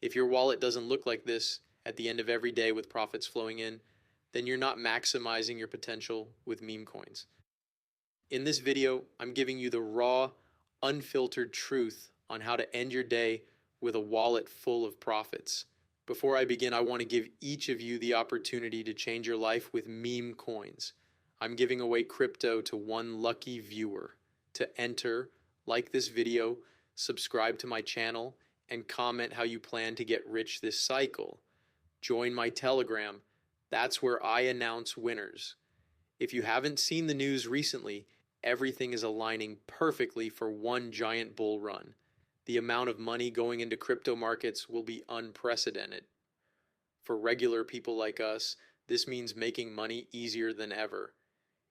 If your wallet doesn't look like this at the end of every day with profits flowing in, then you're not maximizing your potential with meme coins. In this video, I'm giving you the raw, unfiltered truth on how to end your day with a wallet full of profits. Before I begin, I want to give each of you the opportunity to change your life with meme coins. I'm giving away crypto to one lucky viewer. To enter, like this video, subscribe to my channel, and comment how you plan to get rich this cycle. Join my Telegram. That's where I announce winners. If you haven't seen the news recently, everything is aligning perfectly for one giant bull run. The amount of money going into crypto markets will be unprecedented. For regular people like us, this means making money easier than ever.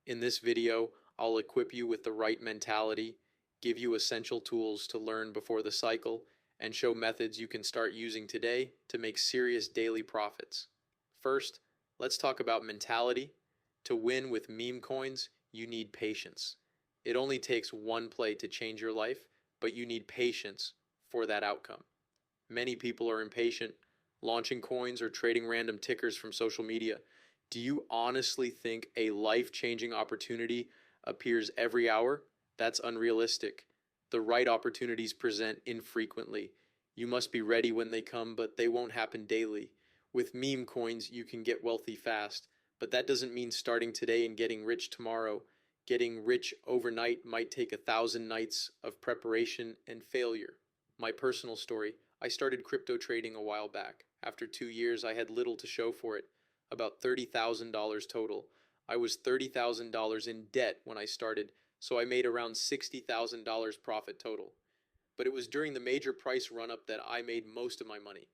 In this video, I'll equip you with the right mentality, give you essential tools to learn before the cycle, and show methods you can start using today to make serious daily profits. First, let's talk about mentality. To win with meme coins, you need patience. It only takes one play to change your life, but you need patience for that outcome. Many people are impatient, launching coins or trading random tickers from social media. Do you honestly think a life-changing opportunity appears every hour? That's unrealistic. The right opportunities present infrequently. You must be ready when they come, but they won't happen daily. With meme coins, you can get wealthy fast, but that doesn't mean starting today and getting rich tomorrow. Getting rich overnight might take 1,000 nights of preparation and failure. My personal story, I started crypto trading a while back. After 2 years, I had little to show for it, about $30,000 total. I was $30,000 in debt when I started, so I made around $60,000 profit total. But it was during the major price run-up that I made most of my money.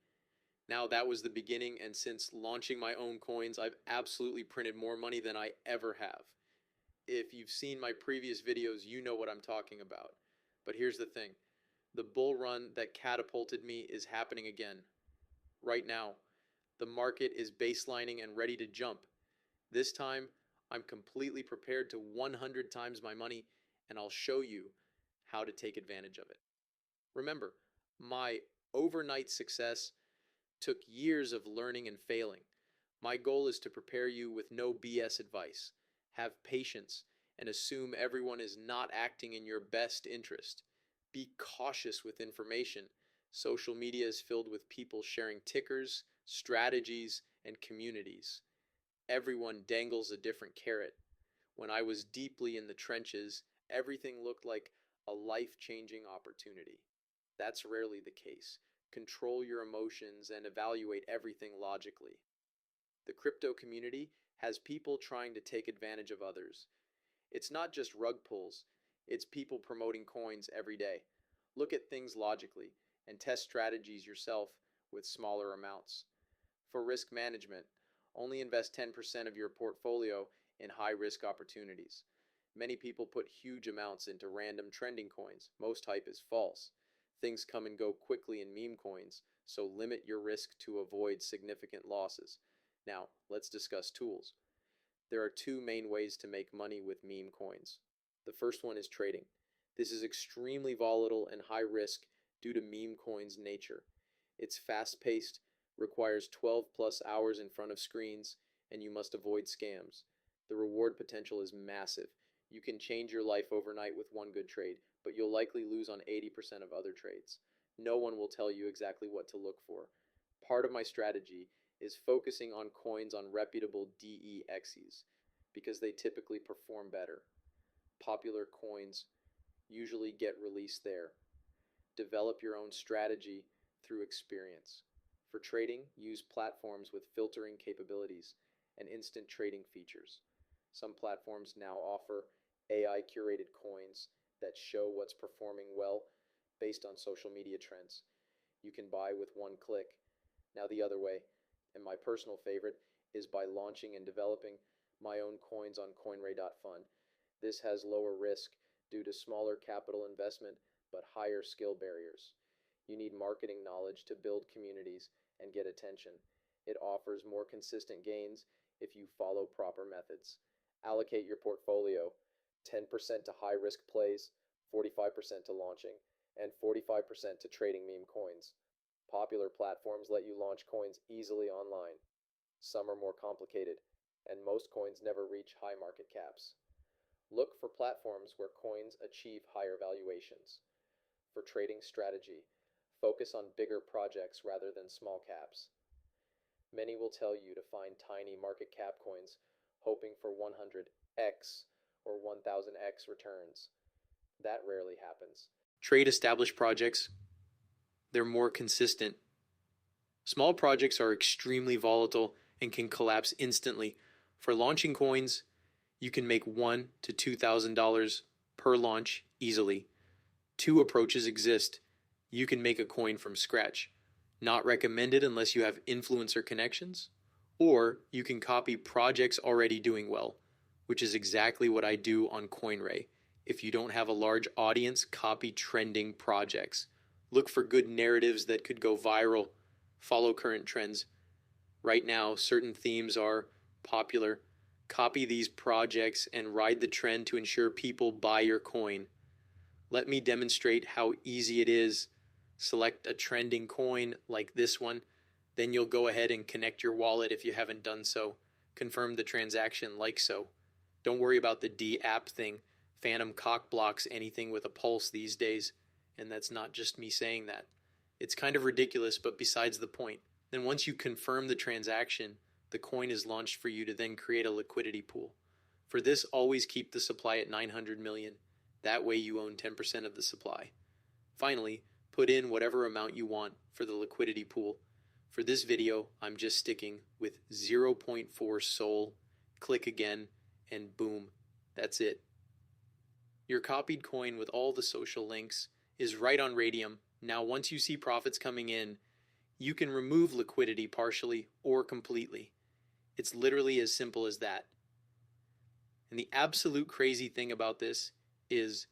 Now that was the beginning, and since launching my own coins, I've absolutely printed more money than I ever have. If you've seen my previous videos, you know what I'm talking about. But here's the thing. The bull run that catapulted me is happening again. Right now, the market is baselining and ready to jump. This time, I'm completely prepared to 100 times my money, and I'll show you how to take advantage of it. Remember, my overnight success took years of learning and failing. My goal is to prepare you with no BS advice. Have patience and assume everyone is not acting in your best interest. Be cautious with information. Social media is filled with people sharing tickers, strategies, and communities. Everyone dangles a different carrot. When I was deeply in the trenches, everything looked like a life-changing opportunity. That's rarely the case. Control your emotions and evaluate everything logically. The crypto community has people trying to take advantage of others. It's not just rug pulls, it's people promoting coins every day. Look at things logically and test strategies yourself with smaller amounts. For risk management, only invest 10% of your portfolio in high risk opportunities. Many people put huge amounts into random trending coins. Most hype is false. Things come and go quickly in meme coins, so limit your risk to avoid significant losses. Now, let's discuss tools. There are two main ways to make money with meme coins. The first one is trading. This is extremely volatile and high risk due to meme coins' nature. It's fast paced, requires 12 plus hours in front of screens, and you must avoid scams. The reward potential is massive. You can change your life overnight with one good trade, but you'll likely lose on 80% of other trades. No one will tell you exactly what to look for. Part of my strategy is focusing on coins on reputable DEXs because they typically perform better. Popular coins usually get released there. Develop your own strategy through experience. For trading, use platforms with filtering capabilities and instant trading features. Some platforms now offer AI curated coins that show what's performing well based on social media trends. You can buy with one click. Now, the other way, and my personal favorite, is by launching and developing my own coins on Coinray.fun. This has lower risk due to smaller capital investment but higher skill barriers. You need marketing knowledge to build communities and get attention. It offers more consistent gains if you follow proper methods. Allocate your portfolio 10% to high risk plays, 45% to launching, and 45% to trading meme coins. Popular platforms let you launch coins easily online. Some are more complicated, and most coins never reach high market caps. Look for platforms where coins achieve higher valuations. For trading strategy, focus on bigger projects rather than small caps. Many will tell you to find tiny market cap coins, hoping for 100x or 1000x returns. That rarely happens. Trade established projects. They're more consistent. Small projects are extremely volatile and can collapse instantly. For launching coins, you can make $1,000 to $2,000 per launch easily. Two approaches exist. You can make a coin from scratch, not recommended unless you have influencer connections, or you can copy projects already doing well, which is exactly what I do on Coinray. If you don't have a large audience, copy trending projects. Look for good narratives that could go viral. Follow current trends. Right now, certain themes are popular. Copy these projects and ride the trend to ensure people buy your coin. Let me demonstrate how easy it is. Select a trending coin like this one. Then you'll go ahead and connect your wallet if you haven't done so. Confirm the transaction like so. Don't worry about the D app thing. Phantom cock blocks anything with a pulse these days. And that's not just me saying that. It's kind of ridiculous, but besides the point. Then once you confirm the transaction, the coin is launched for you to then create a liquidity pool. For this, always keep the supply at 900 million. That way you own 10% of the supply. Finally, put in whatever amount you want for the liquidity pool. For this video, I'm just sticking with 0.4 SOL. Click again, and boom, that's it. Your copied coin with all the social links is right on Raydium. Now, once you see profits coming in, you can remove liquidity partially or completely. It's literally as simple as that. And the absolute crazy thing about this is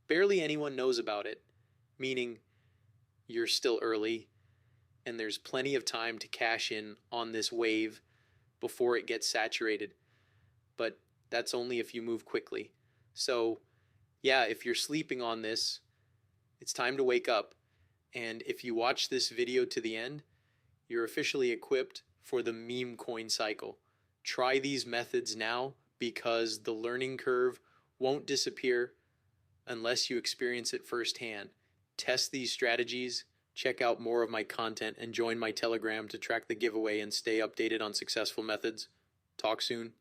barely anyone knows about it, meaning you're still early and there's plenty of time to cash in on this wave before it gets saturated. But that's only if you move quickly. So yeah, if you're sleeping on this, it's time to wake up. And if you watch this video to the end, you're officially equipped for the meme coin cycle. Try these methods now because the learning curve won't disappear unless you experience it firsthand. Test these strategies, check out more of my content, and join my Telegram to track the giveaway and stay updated on successful methods. Talk soon.